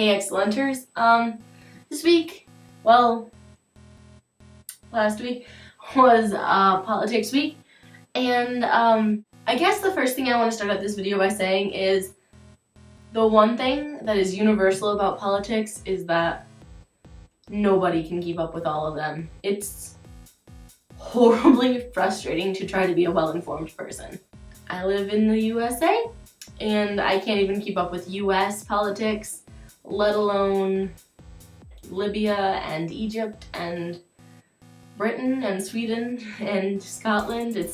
Hey Excellenters, this week, well, last week was politics week, and I guess the first thing I want to start out this video by saying is the one thing that is universal about politics is that nobody can keep up with all of them. It's horribly frustrating to try to be a well-informed person. I live in the USA, and I can't even keep up with US politics, let alone Libya and Egypt and Britain and Sweden and Scotland. The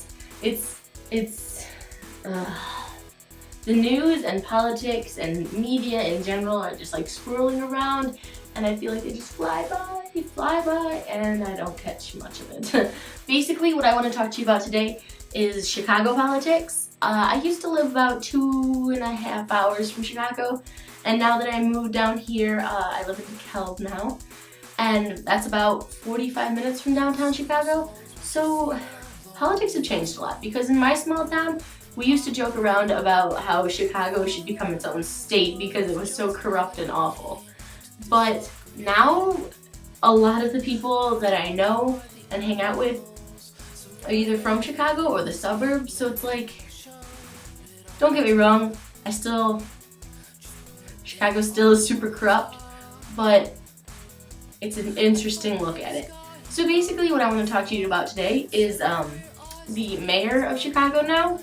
news and politics and media in general are just like swirling around, and I feel like they just fly by, and I don't catch much of it. Basically, what I want to talk to you about today is Chicago politics. I used to live about 2.5 hours from Chicago, and now that I moved down here, I live in DeKalb now, and that's about 45 minutes from downtown Chicago. So politics have changed a lot, because in my small town, we used to joke around about how Chicago should become its own state because it was so corrupt and awful. But now, a lot of the people that I know and hang out with are either from Chicago or the suburbs, so it's like, don't get me wrong, Chicago still is super corrupt, but it's an interesting look at it. So basically what I want to talk to you about today is the mayor of Chicago now,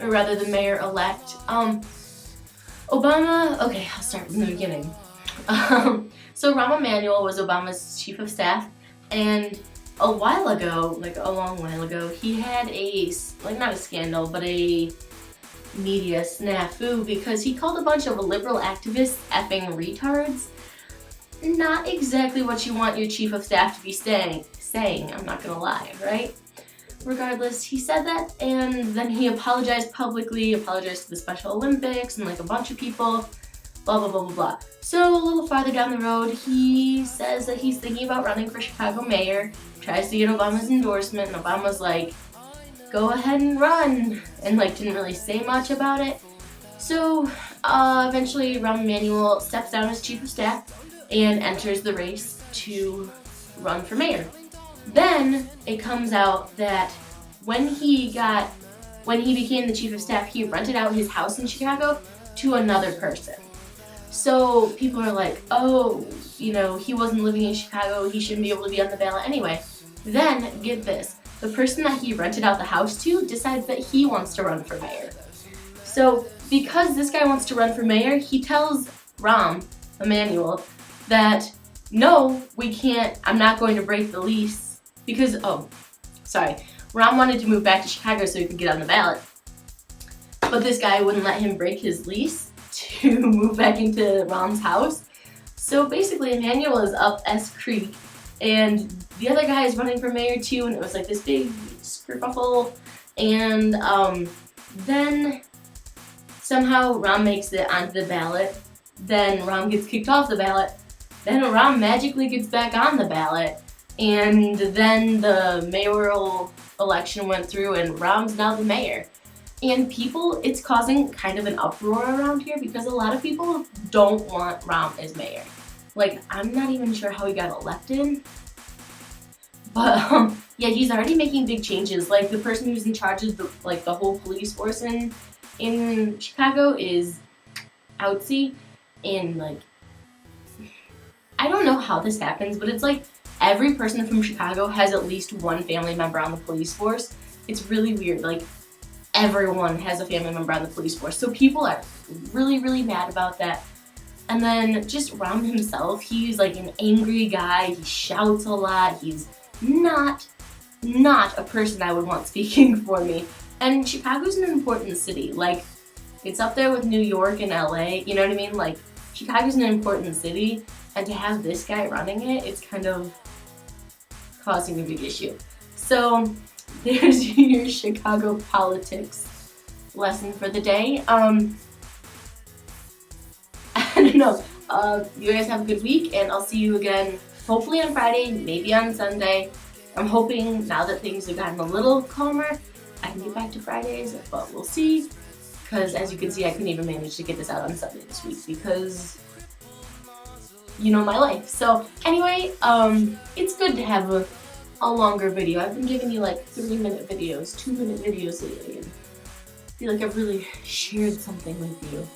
or rather the mayor-elect. Obama, okay, I'll start from the beginning. So Rahm was Obama's chief of staff, and a while ago, like a long while ago, he had not a scandal, but a media snafu because he called a bunch of liberal activists effing retards. Not exactly what you want your chief of staff to be saying, I'm not gonna lie, right? Regardless, he said that, and then he apologized publicly, apologized to the Special Olympics and like a bunch of people, blah blah blah blah blah. So a little farther down the road, he says that he's thinking about running for Chicago mayor, tries to get Obama's endorsement, and Obama's like, go ahead and run, and like didn't really say much about it. So eventually Rahm Emanuel steps down as chief of staff and enters the race to run for mayor. Then it comes out that when he became the chief of staff, he rented out his house in Chicago to another person. So people are like, oh, he wasn't living in Chicago, he shouldn't be able to be on the ballot anyway. Then, get this, the person that he rented out the house to decides that he wants to run for mayor. So because this guy wants to run for mayor, he tells Rahm Emanuel that, no, we can't, I'm not going to break the lease, because, Rahm wanted to move back to Chicago so he could get on the ballot, but this guy wouldn't let him break his lease to move back into Rahm's house. So basically, Emanuel is up S Creek, and the other guy is running for mayor too, and it was like this big kerfuffle, and then somehow Rahm makes it onto the ballot, then Rahm gets kicked off the ballot, then Rahm magically gets back on the ballot, and then the mayoral election went through and Rahm's now the mayor. And it's causing kind of an uproar around here because a lot of people don't want Rahm as mayor. Like, I'm not even sure how he got elected, but yeah, he's already making big changes. Like, the person who's in charge of the whole police force in Chicago is outsy, and like, I don't know how this happens, but it's like every person from Chicago has at least one family member on the police force. It's really weird. Like, everyone has a family member on the police force. So people are really, really mad about that. And then just Rahm himself, he's like an angry guy. He shouts a lot. He's not a person I would want speaking for me. And Chicago's an important city. Like, it's up there with New York and LA. You know what I mean? Like, Chicago's an important city. And to have this guy running it, it's kind of causing a big issue. So there's your Chicago politics lesson for the day. I don't know. You guys have a good week, and I'll see you again hopefully on Friday, maybe on Sunday. I'm hoping now that things have gotten a little calmer, I can get back to Fridays, but we'll see. Because as you can see, I couldn't even manage to get this out on Sunday this week because you know, my life. So anyway, it's good to have a longer video. I've been giving you like 3-minute videos, 2-minute videos lately, and I feel like I've really shared something with you.